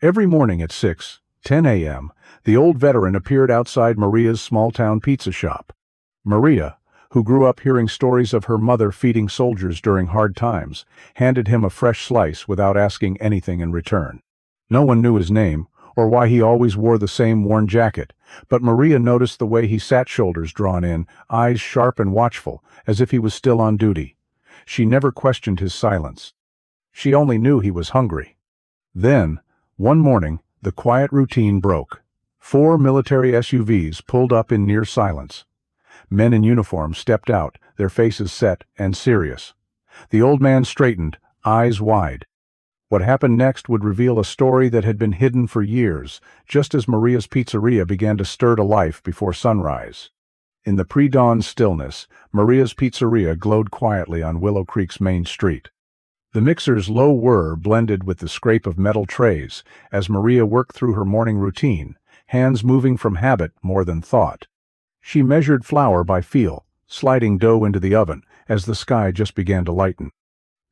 Every morning at 6:10 a.m., the old veteran appeared outside Maria's small-town pizza shop. Maria, who grew up hearing stories of her mother feeding soldiers during hard times, handed him a fresh slice without asking anything in return. No one knew his name, or why he always wore the same worn jacket, but Maria noticed the way he sat, shoulders drawn in, eyes sharp and watchful, as if he was still on duty. She never questioned his silence. She only knew he was hungry. Then, one morning, the quiet routine broke. 4 military SUVs pulled up in near silence. Men in uniform stepped out, their faces set and serious. The old man straightened, eyes wide. What happened next would reveal a story that had been hidden for years, just as Maria's pizzeria began to stir to life before sunrise. In the pre-dawn stillness, Maria's pizzeria glowed quietly on Willow Creek's main street. The mixer's low whir blended with the scrape of metal trays as Maria worked through her morning routine, hands moving from habit more than thought. She measured flour by feel, sliding dough into the oven as the sky just began to lighten.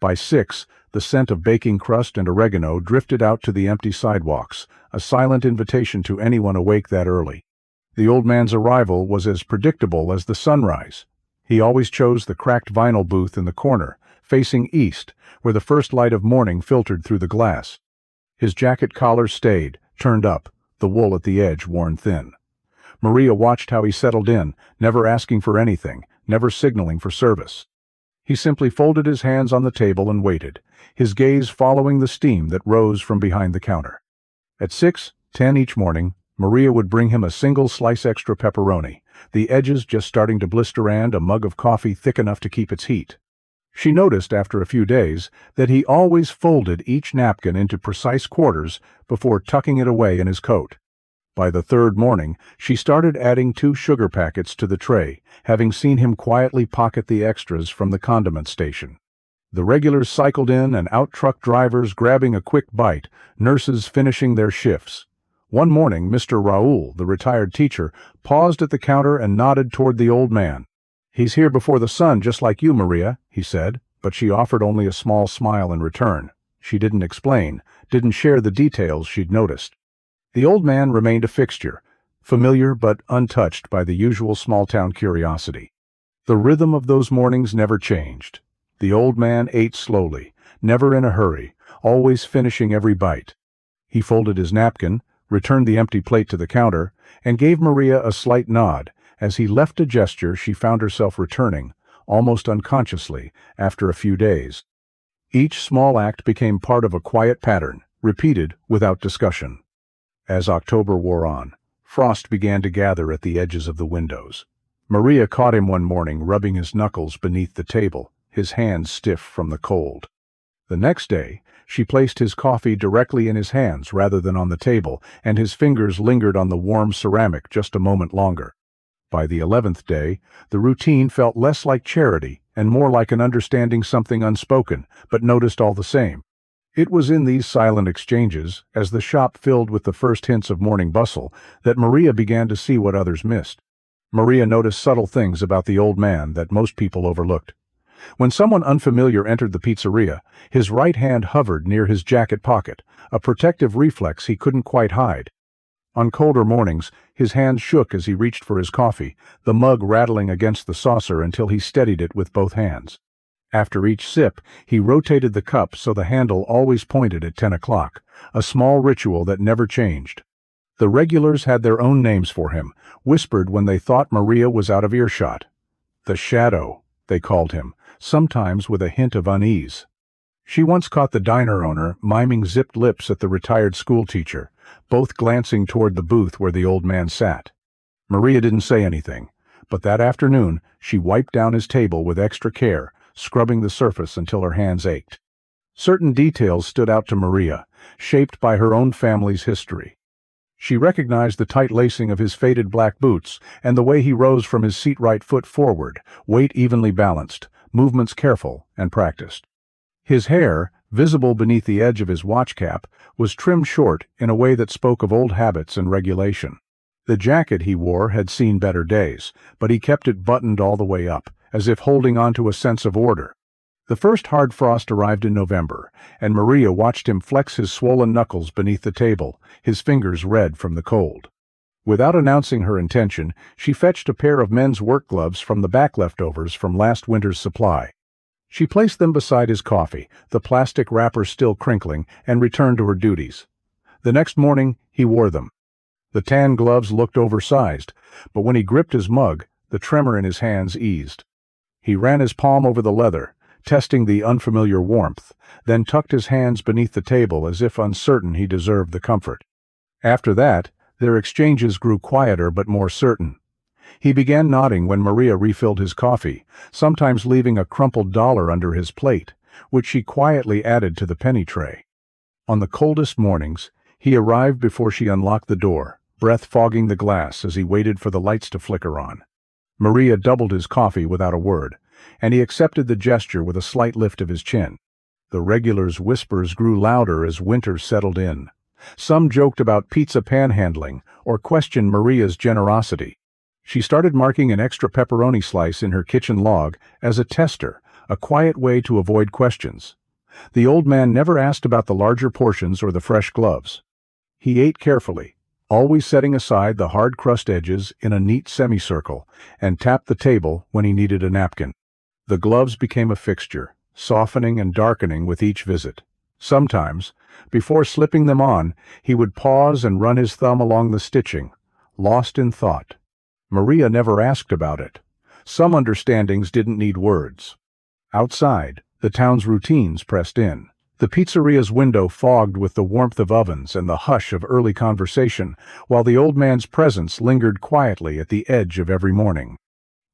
By 6, the scent of baking crust and oregano drifted out to the empty sidewalks, a silent invitation to anyone awake that early. The old man's arrival was as predictable as the sunrise. He always chose the cracked vinyl booth in the corner, facing east, where the first light of morning filtered through the glass. His jacket collar stayed, turned up, the wool at the edge worn thin. Maria watched how he settled in, never asking for anything, never signaling for service. He simply folded his hands on the table and waited, his gaze following the steam that rose from behind the counter. At 6:10 each morning, Maria would bring him a single slice extra pepperoni, the edges just starting to blister, and a mug of coffee thick enough to keep its heat. She noticed after a few days that he always folded each napkin into precise quarters before tucking it away in his coat. By the third morning, she started adding 2 sugar packets to the tray, having seen him quietly pocket the extras from the condiment station. The regulars cycled in and out, truck drivers grabbing a quick bite, nurses finishing their shifts. One morning, Mr. Raoul, the retired teacher, paused at the counter and nodded toward the old man. "He's here before the sun, just like you, Maria," he said, but she offered only a small smile in return. She didn't explain, didn't share the details she'd noticed. The old man remained a fixture, familiar but untouched by the usual small-town curiosity. The rhythm of those mornings never changed. The old man ate slowly, never in a hurry, always finishing every bite. He folded his napkin, returned the empty plate to the counter, and gave Maria a slight nod. As he left, a gesture she found herself returning, almost unconsciously, after a few days. Each small act became part of a quiet pattern, repeated without discussion. As October wore on, frost began to gather at the edges of the windows. Maria caught him one morning rubbing his knuckles beneath the table, his hands stiff from the cold. The next day, she placed his coffee directly in his hands rather than on the table, and his fingers lingered on the warm ceramic just a moment longer. By the 11th day, the routine felt less like charity and more like an understanding something unspoken, but noticed all the same. It was in these silent exchanges, as the shop filled with the first hints of morning bustle, that Maria began to see what others missed. Maria noticed subtle things about the old man that most people overlooked. When someone unfamiliar entered the pizzeria, his right hand hovered near his jacket pocket, a protective reflex he couldn't quite hide. On colder mornings, his hands shook as he reached for his coffee, the mug rattling against the saucer until he steadied it with both hands. After each sip, he rotated the cup so the handle always pointed at 10 o'clock, a small ritual that never changed. The regulars had their own names for him, whispered when they thought Maria was out of earshot. "The Shadow," they called him, sometimes with a hint of unease. She once caught the diner owner miming zipped lips at the retired schoolteacher, both glancing toward the booth where the old man sat. Maria didn't say anything, but that afternoon she wiped down his table with extra care, scrubbing the surface until her hands ached. Certain details stood out to Maria, shaped by her own family's history. She recognized the tight lacing of his faded black boots and the way he rose from his seat, right foot forward, weight evenly balanced, movements careful and practiced. His hair, visible beneath the edge of his watch cap, was trimmed short in a way that spoke of old habits and regulation. The jacket he wore had seen better days, but he kept it buttoned all the way up, as if holding on to a sense of order. The first hard frost arrived in November, and Maria watched him flex his swollen knuckles beneath the table, his fingers red from the cold. Without announcing her intention, she fetched a pair of men's work gloves from the back leftovers from last winter's supply. She placed them beside his coffee, the plastic wrapper still crinkling, and returned to her duties. The next morning, he wore them. The tan gloves looked oversized, but when he gripped his mug, the tremor in his hands eased. He ran his palm over the leather, testing the unfamiliar warmth, then tucked his hands beneath the table as if uncertain he deserved the comfort. After that, their exchanges grew quieter but more certain. He began nodding when Maria refilled his coffee, sometimes leaving a crumpled dollar under his plate, which she quietly added to the penny tray. On the coldest mornings, he arrived before she unlocked the door, breath fogging the glass as he waited for the lights to flicker on. Maria doubled his coffee without a word, and he accepted the gesture with a slight lift of his chin. The regulars' whispers grew louder as winter settled in. Some joked about pizza panhandling or questioned Maria's generosity. She started marking an extra pepperoni slice in her kitchen log as a tester, a quiet way to avoid questions. The old man never asked about the larger portions or the fresh gloves. He ate carefully, always setting aside the hard crust edges in a neat semicircle, and tapped the table when he needed a napkin. The gloves became a fixture, softening and darkening with each visit. Sometimes, before slipping them on, he would pause and run his thumb along the stitching, lost in thought. Maria never asked about it. Some understandings didn't need words. Outside, the town's routines pressed in. The pizzeria's window fogged with the warmth of ovens and the hush of early conversation, while the old man's presence lingered quietly at the edge of every morning.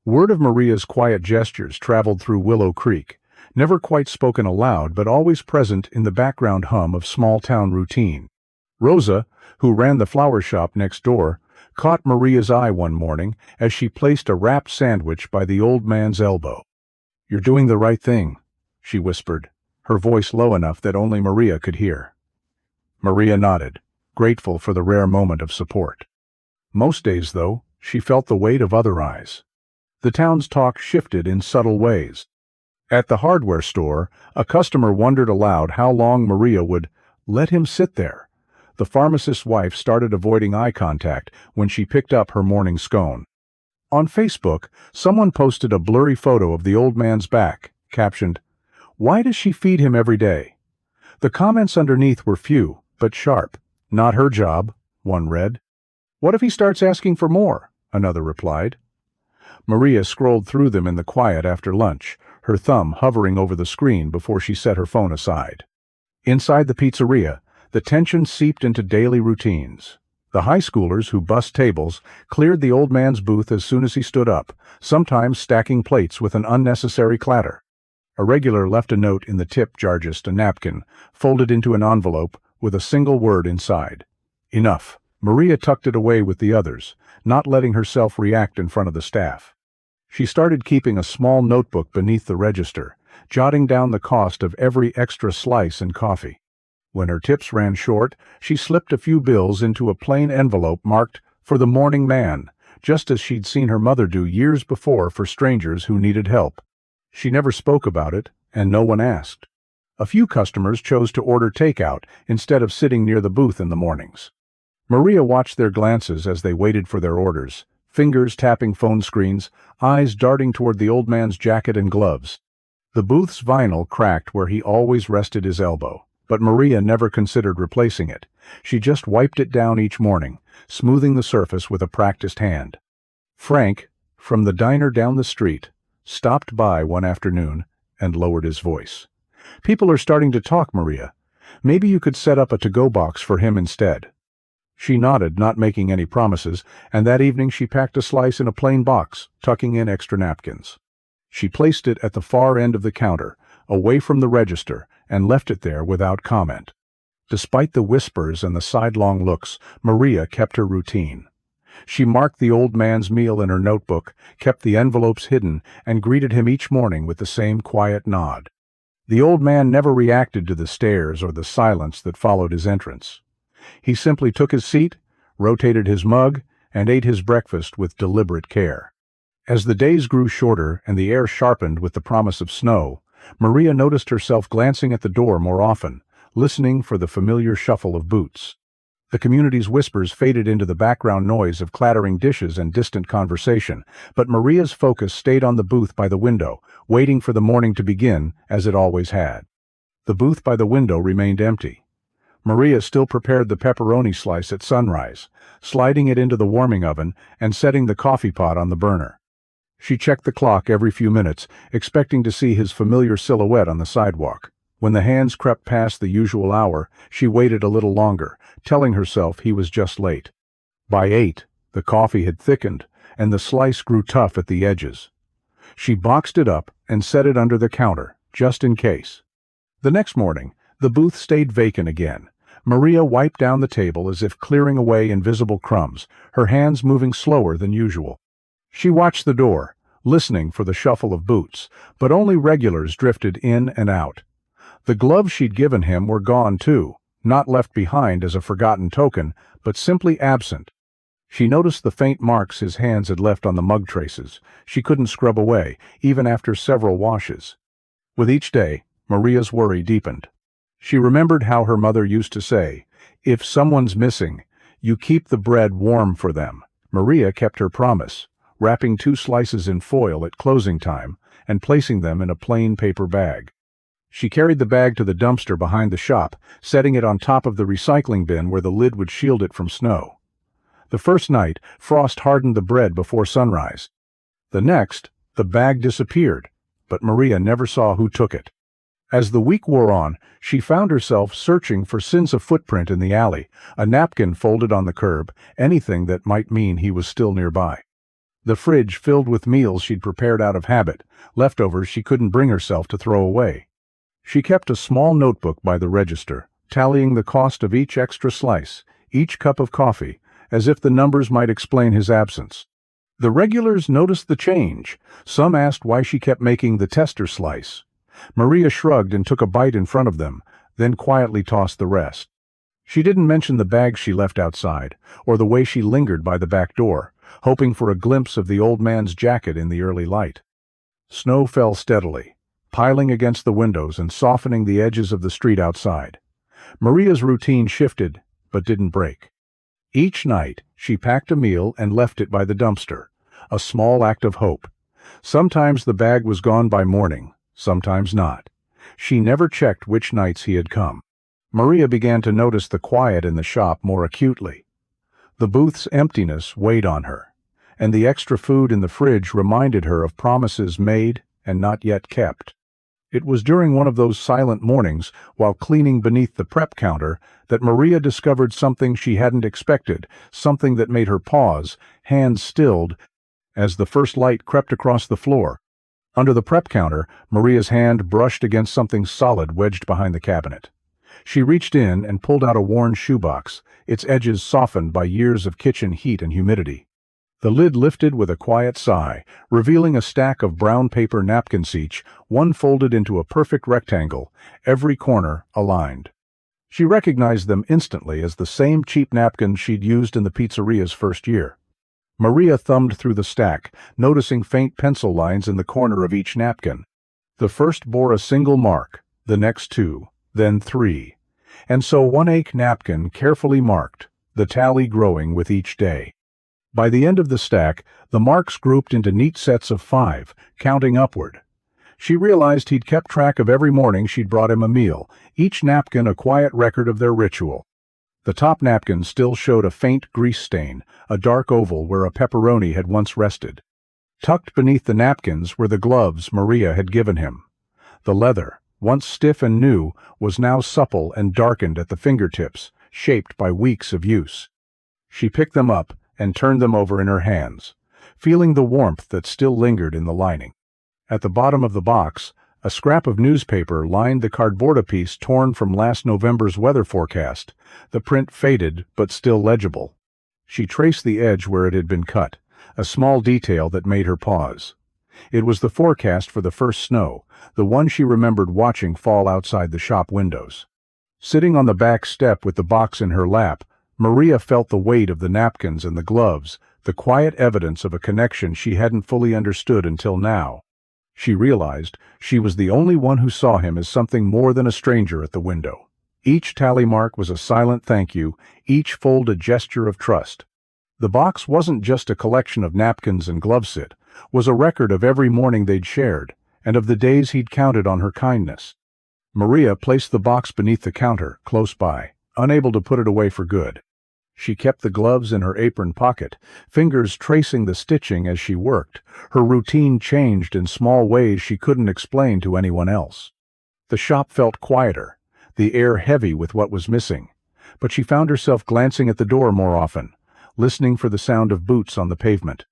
Word of Maria's quiet gestures traveled through Willow Creek, never quite spoken aloud but always present in the background hum of small-town routine. Rosa, who ran the flower shop next door, caught Maria's eye one morning as she placed a wrapped sandwich by the old man's elbow. "You're doing the right thing," she whispered, her voice low enough that only Maria could hear. Maria nodded, grateful for the rare moment of support. Most days, though, she felt the weight of other eyes. The town's talk shifted in subtle ways. At the hardware store, a customer wondered aloud how long Maria would let him sit there. The pharmacist's wife started avoiding eye contact when she picked up her morning scone. On Facebook, someone posted a blurry photo of the old man's back, captioned, "Why does she feed him every day?" The comments underneath were few, but sharp. "Not her job," one read. "What if he starts asking for more?" another replied. Maria scrolled through them in the quiet after lunch, her thumb hovering over the screen before she set her phone aside. Inside the pizzeria, the tension seeped into daily routines. The high schoolers who bussed tables cleared the old man's booth as soon as he stood up, sometimes stacking plates with an unnecessary clatter. A regular left a note in the tip jar, just a napkin, folded into an envelope with a single word inside. Enough. Maria tucked it away with the others, not letting herself react in front of the staff. She started keeping a small notebook beneath the register, jotting down the cost of every extra slice and coffee. When her tips ran short, she slipped a few bills into a plain envelope marked "For the Morning Man," just as she'd seen her mother do years before for strangers who needed help. She never spoke about it, and no one asked. A few customers chose to order takeout instead of sitting near the booth in the mornings. Maria watched their glances as they waited for their orders, fingers tapping phone screens, eyes darting toward the old man's jacket and gloves. The booth's vinyl cracked where he always rested his elbow, but Maria never considered replacing it. She just wiped it down each morning, smoothing the surface with a practiced hand. Frank, from the diner down the street, stopped by one afternoon and lowered his voice. "People are starting to talk, Maria. Maybe you could set up a to-go box for him instead." She nodded, not making any promises, and that evening she packed a slice in a plain box, tucking in extra napkins. She placed it at the far end of the counter, away from the register, and left it there without comment. Despite the whispers and the sidelong looks, Maria kept her routine. She marked the old man's meal in her notebook, kept the envelopes hidden, and greeted him each morning with the same quiet nod. The old man never reacted to the stares or the silence that followed his entrance. He simply took his seat, rotated his mug, and ate his breakfast with deliberate care. As the days grew shorter and the air sharpened with the promise of snow, Maria noticed herself glancing at the door more often, listening for the familiar shuffle of boots. The community's whispers faded into the background noise of clattering dishes and distant conversation, but Maria's focus stayed on the booth by the window, waiting for the morning to begin, as it always had. The booth by the window remained empty. Maria still prepared the pepperoni slice at sunrise, sliding it into the warming oven and setting the coffee pot on the burner. She checked the clock every few minutes, expecting to see his familiar silhouette on the sidewalk. When the hands crept past the usual hour, she waited a little longer, telling herself he was just late. By 8, the coffee had thickened, and the slice grew tough at the edges. She boxed it up and set it under the counter, just in case. The next morning, the booth stayed vacant again. Maria wiped down the table as if clearing away invisible crumbs, her hands moving slower than usual. She watched the door, listening for the shuffle of boots, but only regulars drifted in and out. The gloves she'd given him were gone too, not left behind as a forgotten token, but simply absent. She noticed the faint marks his hands had left on the mug traces. She couldn't scrub away, even after several washes. With each day, Maria's worry deepened. She remembered how her mother used to say, "If someone's missing, you keep the bread warm for them." Maria kept her promise, wrapping 2 slices in foil at closing time and placing them in a plain paper bag. She carried the bag to the dumpster behind the shop, setting it on top of the recycling bin where the lid would shield it from snow. The first night, frost hardened the bread before sunrise. The next, the bag disappeared, but Maria never saw who took it. As the week wore on, she found herself searching for signs of footprint in the alley, a napkin folded on the curb, anything that might mean he was still nearby. The fridge filled with meals she'd prepared out of habit, leftovers she couldn't bring herself to throw away. She kept a small notebook by the register, tallying the cost of each extra slice, each cup of coffee, as if the numbers might explain his absence. The regulars noticed the change. Some asked why she kept making the tester slice. Maria shrugged and took a bite in front of them, then quietly tossed the rest. She didn't mention the bag she left outside, or the way she lingered by the back door, hoping for a glimpse of the old man's jacket in the early light. Snow fell steadily, piling against the windows and softening the edges of the street outside. Maria's routine shifted, but didn't break. Each night, she packed a meal and left it by the dumpster, a small act of hope. Sometimes the bag was gone by morning, sometimes not. She never checked which nights he had come. Maria began to notice the quiet in the shop more acutely. The booth's emptiness weighed on her, and the extra food in the fridge reminded her of promises made and not yet kept. It was during one of those silent mornings, while cleaning beneath the prep counter, that Maria discovered something she hadn't expected, something that made her pause, hands stilled, as the first light crept across the floor. Under the prep counter, Maria's hand brushed against something solid wedged behind the cabinet. She reached in and pulled out a worn shoebox, its edges softened by years of kitchen heat and humidity. The lid lifted with a quiet sigh, revealing a stack of brown paper napkins each, one folded into a perfect rectangle, every corner aligned. She recognized them instantly as the same cheap napkins she'd used in the pizzeria's first year. Maria thumbed through the stack, noticing faint pencil lines in the corner of each napkin. The first bore a single mark, the next 2, then 3. And so 1 napkin carefully marked, the tally growing with each day. By the end of the stack, the marks grouped into neat sets of 5, counting upward. She realized he'd kept track of every morning she'd brought him a meal, each napkin a quiet record of their ritual. The top napkin still showed a faint grease stain, a dark oval where a pepperoni had once rested. Tucked beneath the napkins were the gloves Maria had given him. The leather, once stiff and new, was now supple and darkened at the fingertips, shaped by weeks of use. She picked them up and turned them over in her hands, feeling the warmth that still lingered in the lining. At the bottom of the box, a scrap of newspaper lined the cardboard piece torn from last November's weather forecast, the print faded but still legible. She traced the edge where it had been cut, a small detail that made her pause. It was the forecast for the first snow, the one she remembered watching fall outside the shop windows. Sitting on the back step with the box in her lap, Maria felt the weight of the napkins and the gloves, the quiet evidence of a connection she hadn't fully understood until now. She realized she was the only one who saw him as something more than a stranger at the window. Each tally mark was a silent thank you, each fold a gesture of trust. The box wasn't just a collection of napkins and gloves, it was a record of every morning they'd shared, and of the days he'd counted on her kindness. Maria placed the box beneath the counter, close by, unable to put it away for good. She kept the gloves in her apron pocket, fingers tracing the stitching as she worked. Her routine changed in small ways she couldn't explain to anyone else. The shop felt quieter, the air heavy with what was missing, but she found herself glancing at the door more often, listening for the sound of boots on the pavement.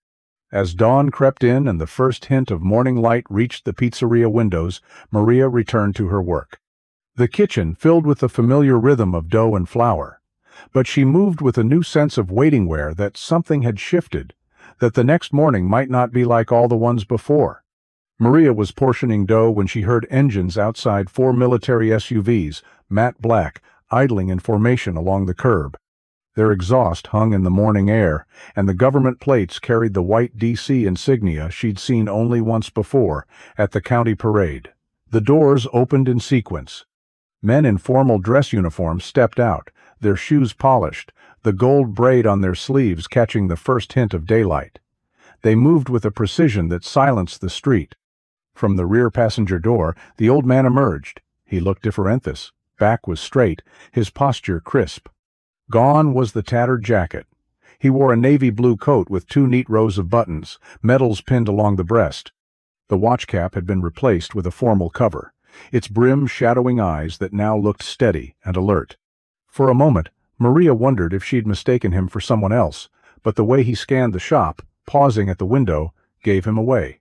As dawn crept in and the first hint of morning light reached the pizzeria windows, Maria returned to her work. The kitchen filled with the familiar rhythm of dough and flour, but she moved with a new sense of waiting-ware that something had shifted, that the next morning might not be like all the ones before. Maria was portioning dough when she heard engines outside 4 military SUVs, matte black, idling in formation along the curb. Their exhaust hung in the morning air, and the government plates carried the white DC insignia she'd seen only once before, at the county parade. The doors opened in sequence. Men in formal dress uniforms stepped out, their shoes polished, the gold braid on their sleeves catching the first hint of daylight. They moved with a precision that silenced the street. From the rear passenger door, the old man emerged. He looked differenthus. Back was straight, his posture crisp. Gone was the tattered jacket. He wore a navy blue coat with 2 neat rows of buttons, medals pinned along the breast. The watch cap had been replaced with a formal cover, its brim shadowing eyes that now looked steady and alert. For a moment, Maria wondered if she'd mistaken him for someone else, but the way he scanned the shop, pausing at the window, gave him away.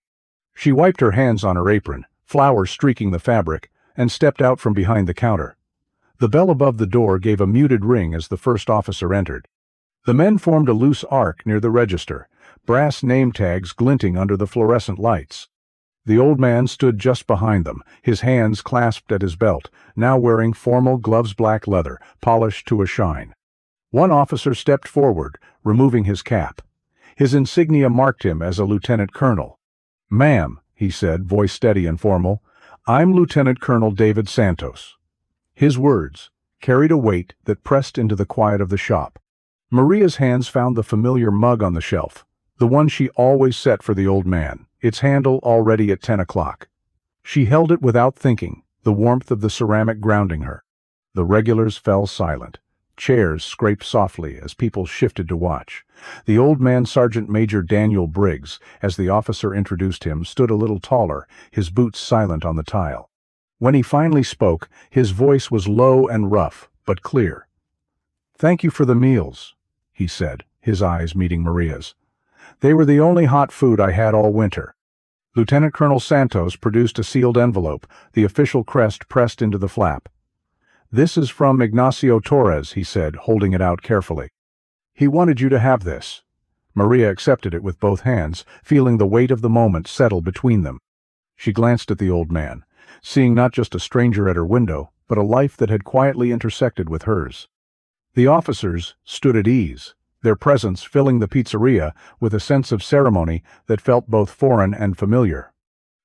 She wiped her hands on her apron, flour streaking the fabric, and stepped out from behind the counter. The bell above the door gave a muted ring as the first officer entered. The men formed a loose arc near the register, brass name tags glinting under the fluorescent lights. The old man stood just behind them, his hands clasped at his belt, now wearing formal gloves, black leather, polished to a shine. One officer stepped forward, removing his cap. His insignia marked him as a lieutenant colonel. "Ma'am," he said, voice steady and formal, "I'm Lieutenant Colonel David Santos." His words carried a weight that pressed into the quiet of the shop. Maria's hands found the familiar mug on the shelf, the one she always set for the old man, its handle already at 10 o'clock. She held it without thinking, the warmth of the ceramic grounding her. The regulars fell silent. Chairs scraped softly as people shifted to watch. The old man, Sergeant Major Daniel Briggs, as the officer introduced him, stood a little taller, his boots silent on the tile. When he finally spoke, his voice was low and rough, but clear. "Thank you for the meals," he said, his eyes meeting Maria's. "They were the only hot food I had all winter." Lieutenant Colonel Santos produced a sealed envelope, the official crest pressed into the flap. "This is from Ignacio Torres," he said, holding it out carefully. "He wanted you to have this." Maria accepted it with both hands, feeling the weight of the moment settle between them. She glanced at the old man, seeing not just a stranger at her window, but a life that had quietly intersected with hers. The officers stood at ease, their presence filling the pizzeria with a sense of ceremony that felt both foreign and familiar.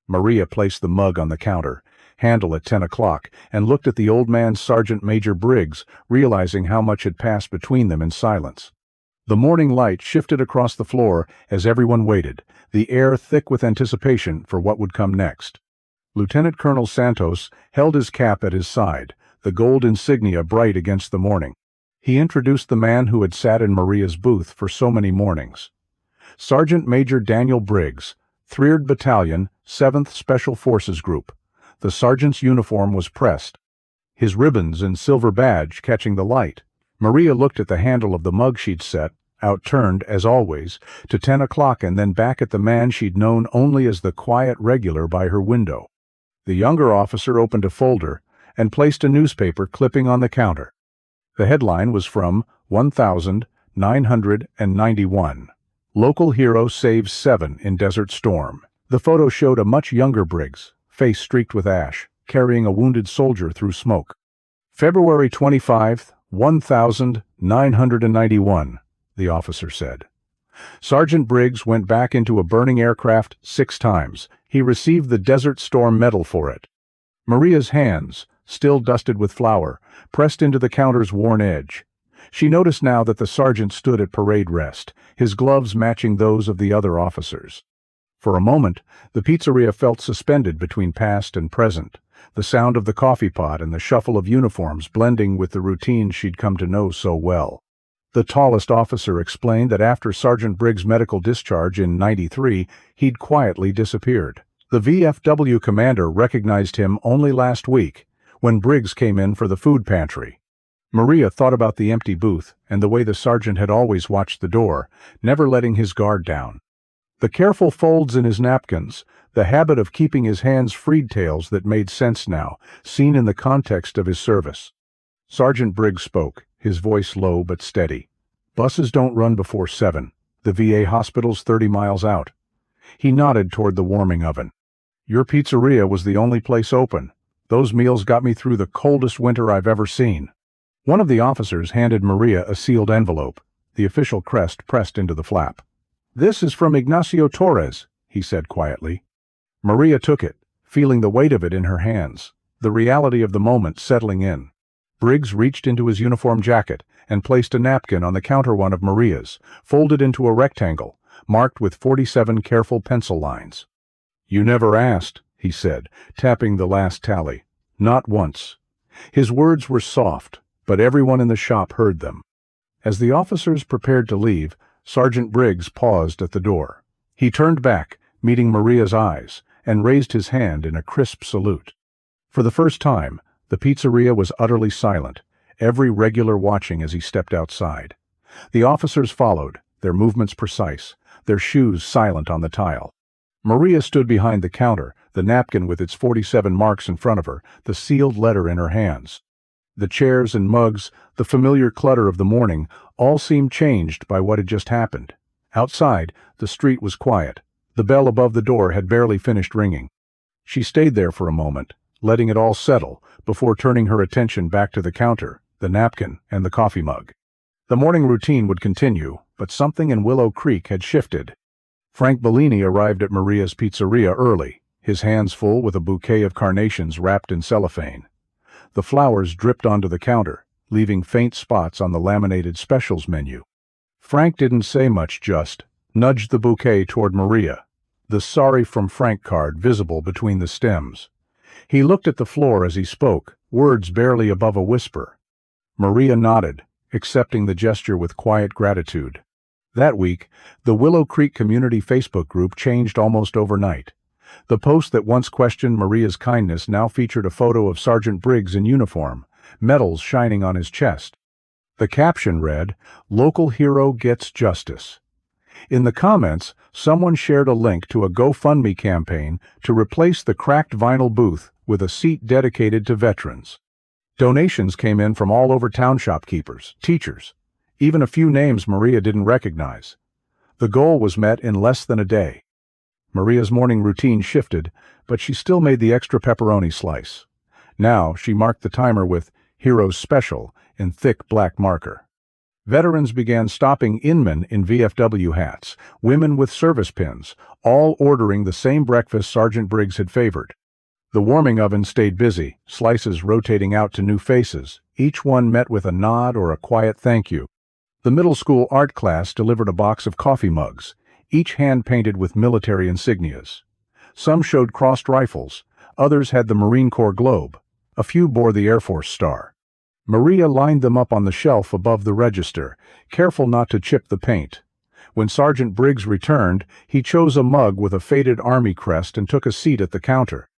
Maria placed the mug on the counter, handle at 10 o'clock, and looked at the old man, Sergeant Major Briggs, realizing how much had passed between them in silence. The morning light shifted across the floor as everyone waited, the air thick with anticipation for what would come next. Lieutenant Colonel Santos held his cap at his side, the gold insignia bright against the morning. He introduced the man who had sat in Maria's booth for so many mornings. Sergeant Major Daniel Briggs, 3rd Battalion, 7th Special Forces Group. The sergeant's uniform was pressed, his ribbons and silver badge catching the light. Maria looked at the handle of the mug she'd set, outturned, as always, to 10 o'clock and then back at the man she'd known only as the quiet regular by her window. The younger officer opened a folder and placed a newspaper clipping on the counter. The headline was from 1991. Local hero saves 7 in desert storm. The photo showed a much younger Briggs, face streaked with ash, carrying a wounded soldier through smoke. February 25, 1991, the officer said. Sergeant Briggs went back into a burning aircraft 6 times, He received the Desert Storm Medal for it. Maria's hands, still dusted with flour, pressed into the counter's worn edge. She noticed now that the sergeant stood at parade rest, his gloves matching those of the other officers. For a moment, the pizzeria felt suspended between past and present, the sound of the coffee pot and the shuffle of uniforms blending with the routine she'd come to know so well. The tallest officer explained that after Sergeant Briggs' medical discharge in '93, he'd quietly disappeared. The VFW commander recognized him only last week, when Briggs came in for the food pantry. Maria thought about the empty booth and the way the sergeant had always watched the door, never letting his guard down. The careful folds in his napkins, the habit of keeping his hands free, details that made sense now, seen in the context of his service. Sergeant Briggs spoke, his voice low but steady. "Buses don't run before 7. The VA hospital's 30 miles out." He nodded toward the warming oven. "Your pizzeria was the only place open. Those meals got me through the coldest winter I've ever seen." One of the officers handed Maria a sealed envelope, the official crest pressed into the flap. "This is from Ignacio Torres," he said quietly. Maria took it, feeling the weight of it in her hands, the reality of the moment settling in. Briggs reached into his uniform jacket and placed a napkin on the counter, one of Maria's, folded into a rectangle, marked with 47 careful pencil lines. "You never asked," he said, tapping the last tally. "Not once." His words were soft, but everyone in the shop heard them. As the officers prepared to leave, Sergeant Briggs paused at the door. He turned back, meeting Maria's eyes, and raised his hand in a crisp salute. For the first time, the pizzeria was utterly silent, every regular watching as he stepped outside. The officers followed, their movements precise, their shoes silent on the tile. Maria stood behind the counter, the napkin with its 47 marks in front of her, the sealed letter in her hands. The chairs and mugs, the familiar clutter of the morning, all seemed changed by what had just happened. Outside, the street was quiet. The bell above the door had barely finished ringing. She stayed there for a moment, letting it all settle, before turning her attention back to the counter, the napkin, and the coffee mug. The morning routine would continue, but something in Willow Creek had shifted. Frank Bellini arrived at Maria's pizzeria early, his hands full with a bouquet of carnations wrapped in cellophane. The flowers dripped onto the counter, leaving faint spots on the laminated specials menu. Frank didn't say much, just nudged the bouquet toward Maria, the "Sorry from Frank" card visible between the stems. He looked at the floor as he spoke, words barely above a whisper. Maria nodded, accepting the gesture with quiet gratitude. That week, the Willow Creek community Facebook group changed almost overnight. The post that once questioned Maria's kindness now featured a photo of Sergeant Briggs in uniform, medals shining on his chest. The caption read, "Local hero gets justice." In the comments, someone shared a link to a GoFundMe campaign to replace the cracked vinyl booth with a seat dedicated to veterans. Donations came in from all over town, shopkeepers, teachers, even a few names Maria didn't recognize. The goal was met in less than a day. Maria's morning routine shifted, but she still made the extra pepperoni slice. Now she marked the timer with "Heroes Special" in thick black marker. Veterans began stopping inmen in VFW hats, women with service pins, all ordering the same breakfast Sergeant Briggs had favored. The warming oven stayed busy, slices rotating out to new faces, each one met with a nod or a quiet thank you. The middle school art class delivered a box of coffee mugs, each hand-painted with military insignias. Some showed crossed rifles, others had the Marine Corps globe, a few bore the Air Force star. Maria lined them up on the shelf above the register, careful not to chip the paint. When Sergeant Briggs returned, he chose a mug with a faded Army crest and took a seat at the counter.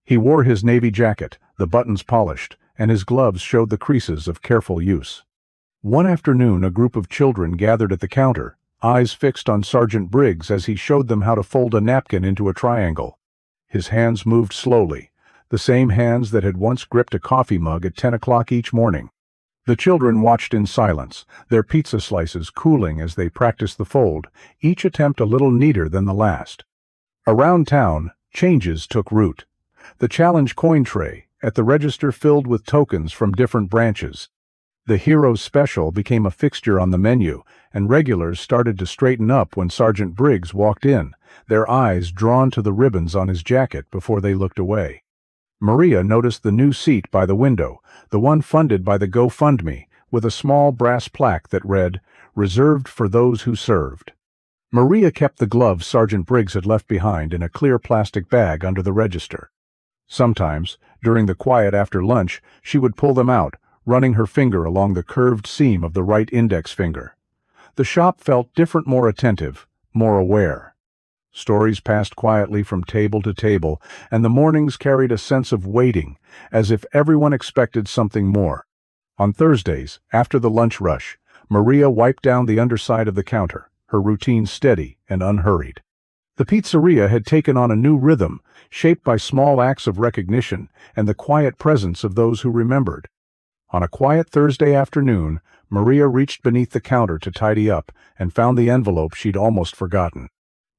He wore his navy jacket, the buttons polished, and his gloves showed the creases of careful use. One afternoon, a group of children gathered at the counter, eyes fixed on Sergeant Briggs as he showed them how to fold a napkin into a triangle. His hands moved slowly, the same hands that had once gripped a coffee mug at 10 o'clock each morning. The children watched in silence, their pizza slices cooling as they practiced the fold, each attempt a little neater than the last. Around town, changes took root. The challenge coin tray, at the register filled with tokens from different branches. The Hero's Special became a fixture on the menu, and regulars started to straighten up when Sergeant Briggs walked in, their eyes drawn to the ribbons on his jacket before they looked away. Maria noticed the new seat by the window, the one funded by the GoFundMe, with a small brass plaque that read, "Reserved for those who served." Maria kept the gloves Sergeant Briggs had left behind in a clear plastic bag under the register. Sometimes, during the quiet after lunch, she would pull them out, running her finger along the curved seam of the right index finger. The shop felt different, more attentive, more aware. Stories passed quietly from table to table, and the mornings carried a sense of waiting, as if everyone expected something more. On Thursdays, after the lunch rush, Maria wiped down the underside of the counter, her routine steady and unhurried. The pizzeria had taken on a new rhythm, shaped by small acts of recognition and the quiet presence of those who remembered. On a quiet Thursday afternoon, Maria reached beneath the counter to tidy up and found the envelope she'd almost forgotten.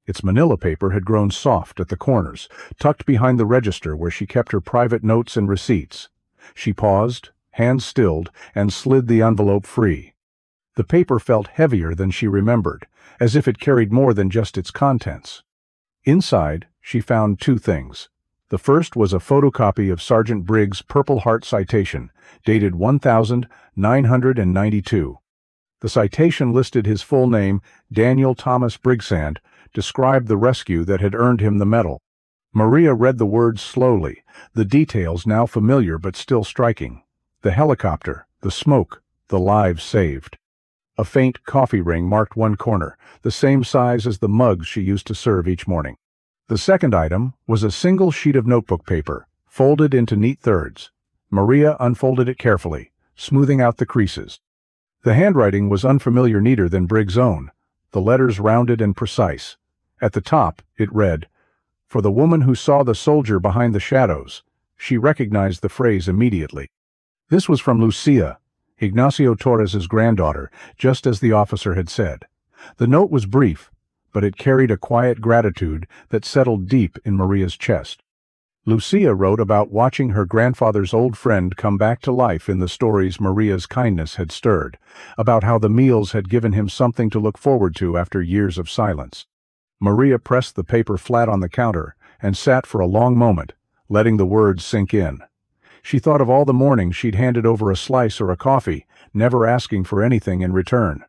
Its manila paper had grown soft at the corners, tucked behind the register where she kept her private notes and receipts. She paused, hands stilled, and slid the envelope free. The paper felt heavier than she remembered, as if it carried more than just its contents. Inside, she found two things. The first was a photocopy of Sergeant Briggs' Purple Heart citation, dated 1992. The citation listed his full name, Daniel Thomas Brigsand, described the rescue that had earned him the medal. Maria read the words slowly, the details now familiar but still striking. The helicopter, the smoke, the lives saved. A faint coffee ring marked one corner, the same size as the mugs she used to serve each morning. The second item was a single sheet of notebook paper, folded into neat thirds. Maria unfolded it carefully, smoothing out the creases. The handwriting was unfamiliar, neater than Briggs' own, the letters rounded and precise. At the top, it read, "For the woman who saw the soldier behind the shadows." She recognized the phrase immediately. This was from Lucia, Ignacio Torres's granddaughter, just as the officer had said. The note was brief, but it carried a quiet gratitude that settled deep in Maria's chest. Lucia wrote about watching her grandfather's old friend come back to life in the stories Maria's kindness had stirred, about how the meals had given him something to look forward to after years of silence. Maria pressed the paper flat on the counter and sat for a long moment, letting the words sink in. She thought of all the mornings she'd handed over a slice or a coffee, never asking for anything in return.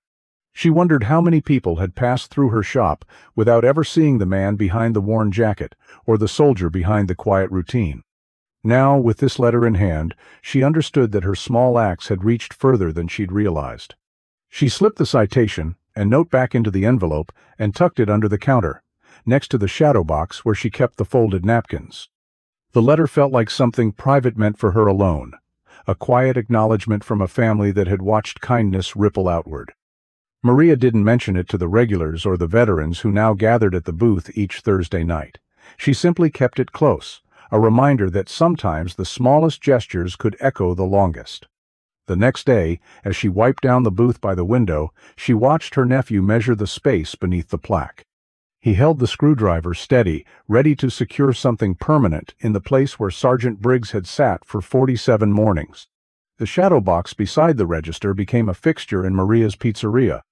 She wondered how many people had passed through her shop without ever seeing the man behind the worn jacket or the soldier behind the quiet routine. Now, with this letter in hand, she understood that her small acts had reached further than she'd realized. She slipped the citation and note back into the envelope and tucked it under the counter, next to the shadow box where she kept the folded napkins. The letter felt like something private meant for her alone, a quiet acknowledgement from a family that had watched kindness ripple outward. Maria didn't mention it to the regulars or the veterans who now gathered at the booth each Thursday night. She simply kept it close, a reminder that sometimes the smallest gestures could echo the longest. The next day, as she wiped down the booth by the window, she watched her nephew measure the space beneath the plaque. He held the screwdriver steady, ready to secure something permanent in the place where Sergeant Briggs had sat for 47 mornings. The shadow box beside the register became a fixture in Maria's pizzeria.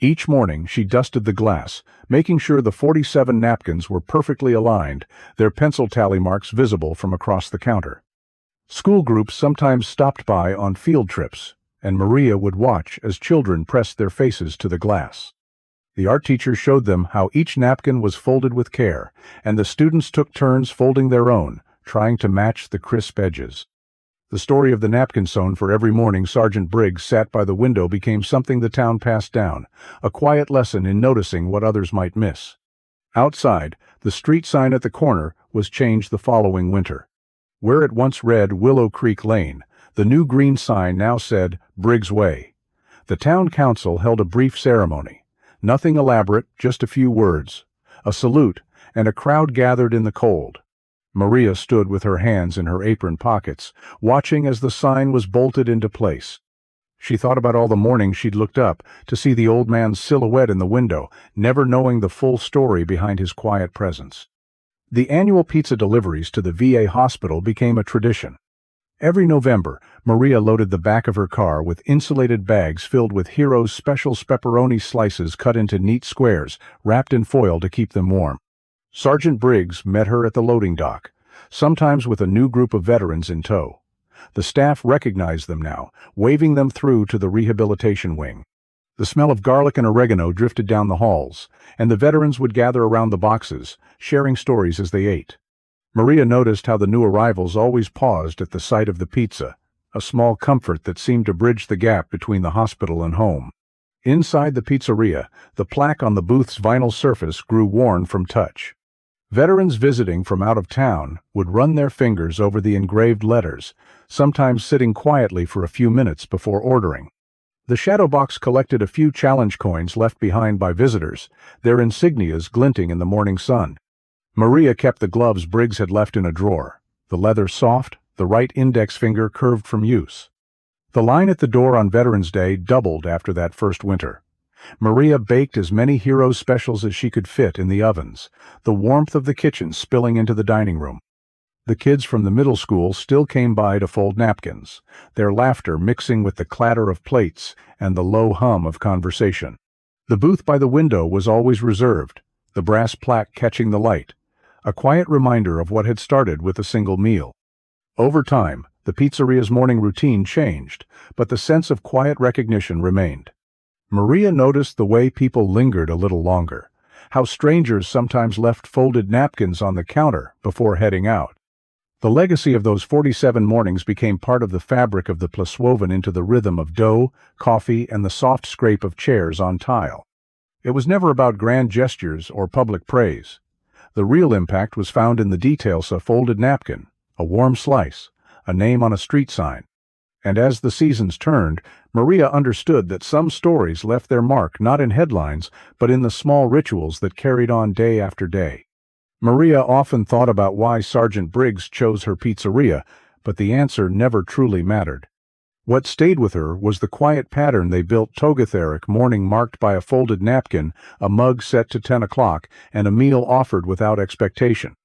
Each morning she dusted the glass, making sure the 47 napkins were perfectly aligned, their pencil tally marks visible from across the counter. School groups sometimes stopped by on field trips, and Maria would watch as children pressed their faces to the glass. The art teacher showed them how each napkin was folded with care, and the students took turns folding their own, trying to match the crisp edges. The story of the napkin sewn for every morning Sergeant Briggs sat by the window became something the town passed down, a quiet lesson in noticing what others might miss. Outside, the street sign at the corner was changed the following winter. Where it once read Willow Creek Lane, the new green sign now said Briggs Way. The town council held a brief ceremony. Nothing elaborate, just a few words, a salute, and a crowd gathered in the cold. Maria stood with her hands in her apron pockets, watching as the sign was bolted into place. She thought about all the mornings she'd looked up to see the old man's silhouette in the window, never knowing the full story behind his quiet presence. The annual pizza deliveries to the VA hospital became a tradition. Every November, Maria loaded the back of her car with insulated bags filled with Hero's special pepperoni slices cut into neat squares, wrapped in foil to keep them warm. Sergeant Briggs met her at the loading dock, sometimes with a new group of veterans in tow. The staff recognized them now, waving them through to the rehabilitation wing. The smell of garlic and oregano drifted down the halls, and the veterans would gather around the boxes, sharing stories as they ate. Maria noticed how the new arrivals always paused at the sight of the pizza, a small comfort that seemed to bridge the gap between the hospital and home. Inside the pizzeria, the plaque on the booth's vinyl surface grew worn from touch. Veterans visiting from out of town would run their fingers over the engraved letters, sometimes sitting quietly for a few minutes before ordering. The shadow box collected a few challenge coins left behind by visitors, their insignias glinting in the morning sun. Maria kept the gloves Briggs had left in a drawer, the leather soft, the right index finger curved from use. The line at the door on Veterans Day doubled after that first winter. Maria baked as many Hero's specials as she could fit in the ovens, the warmth of the kitchen spilling into the dining room. The kids from the middle school still came by to fold napkins, their laughter mixing with the clatter of plates and the low hum of conversation. The booth by the window was always reserved, the brass plaque catching the light, a quiet reminder of what had started with a single meal. Over time, the pizzeria's morning routine changed, but the sense of quiet recognition remained. Maria noticed the way people lingered a little longer, how strangers sometimes left folded napkins on the counter before heading out. The legacy of those 47 mornings became part of the fabric of the place, woven into the rhythm of dough, coffee, and the soft scrape of chairs on tile. It was never about grand gestures or public praise. The real impact was found in the details: a folded napkin, a warm slice, a name on a street sign. And as the seasons turned, Maria understood that some stories left their mark not in headlines, but in the small rituals that carried on day after day. Maria often thought about why Sergeant Briggs chose her pizzeria, but the answer never truly mattered. What stayed with her was the quiet pattern they built: togatheric morning marked by a folded napkin, a mug set to 10 o'clock, and a meal offered without expectation.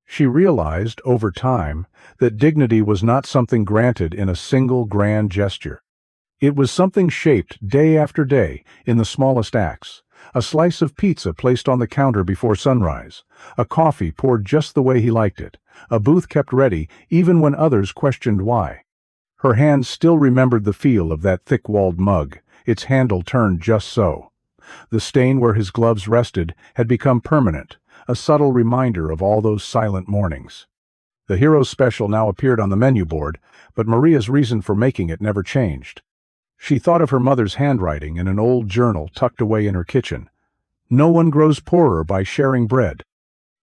She realized, over time, that dignity was not something granted in a single grand gesture. It was something shaped day after day in the smallest acts: a slice of pizza placed on the counter before sunrise, a coffee poured just the way he liked it, a booth kept ready even when others questioned why. Her hands still remembered the feel of that thick-walled mug, its handle turned just so. The stain where his gloves rested had become permanent, a subtle reminder of all those silent mornings. The Hero's special now appeared on the menu board, but Maria's reason for making it never changed. She thought of her mother's handwriting in an old journal tucked away in her kitchen. "No one grows poorer by sharing bread."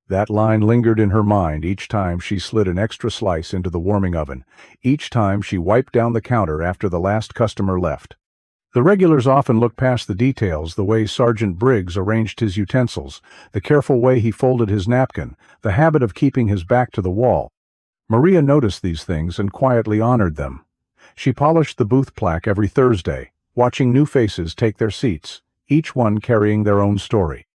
That line lingered in her mind each time she slid an extra slice into the warming oven, each time she wiped down the counter after the last customer left. The regulars often looked past the details: the way Sergeant Briggs arranged his utensils, the careful way he folded his napkin, the habit of keeping his back to the wall. Maria noticed these things and quietly honored them. She polished the booth plaque every Thursday, watching new faces take their seats, each one carrying their own story.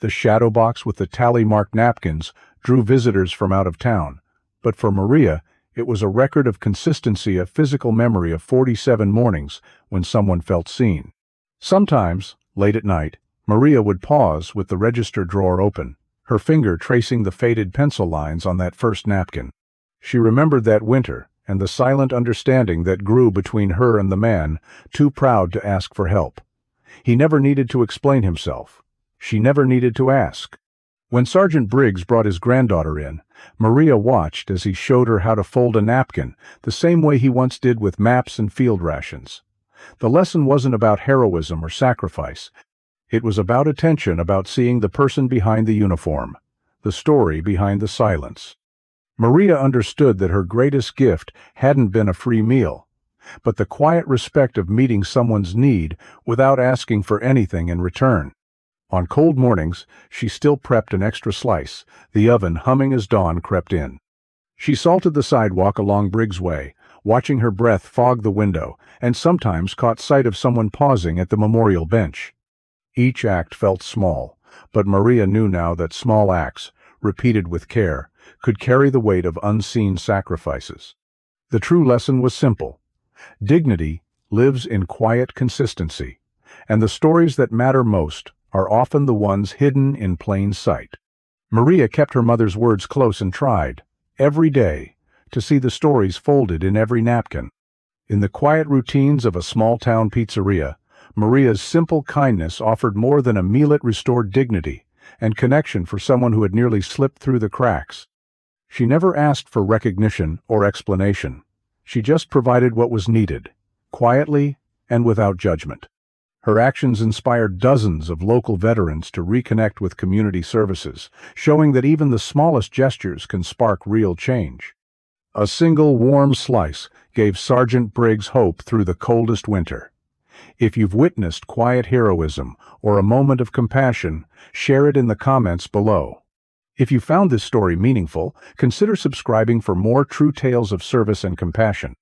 The shadow box with the tally-marked napkins drew visitors from out of town, but for Maria, it was a record of consistency, a physical memory of 47 mornings when someone felt seen. Sometimes, late at night, Maria would pause with the register drawer open, her finger tracing the faded pencil lines on that first napkin. She remembered that winter and the silent understanding that grew between her and the man, too proud to ask for help. He never needed to explain himself. She never needed to ask. When Sergeant Briggs brought his granddaughter in, Maria watched as he showed her how to fold a napkin, the same way he once did with maps and field rations. The lesson wasn't about heroism or sacrifice. It was about attention, about seeing the person behind the uniform, the story behind the silence. Maria understood that her greatest gift hadn't been a free meal, but the quiet respect of meeting someone's need without asking for anything in return. On cold mornings, she still prepped an extra slice, the oven humming as dawn crept in. She salted the sidewalk along Briggs Way, watching her breath fog the window, and sometimes caught sight of someone pausing at the memorial bench. Each act felt small, but Maria knew now that small acts, repeated with care, could carry the weight of unseen sacrifices. The true lesson was simple. Dignity lives in quiet consistency, and the stories that matter most are often the ones hidden in plain sight. Maria kept her mother's words close and tried, every day, to see the stories folded in every napkin. In the quiet routines of a small-town pizzeria, Maria's simple kindness offered more than a meal. It restored dignity and connection for someone who had nearly slipped through the cracks. She never asked for recognition or explanation. She just provided what was needed, quietly and without judgment. Her actions inspired dozens of local veterans to reconnect with community services, showing that even the smallest gestures can spark real change. A single warm slice gave Sergeant Briggs hope through the coldest winter. If you've witnessed quiet heroism or a moment of compassion, share it in the comments below. If you found this story meaningful, consider subscribing for more true tales of service and compassion.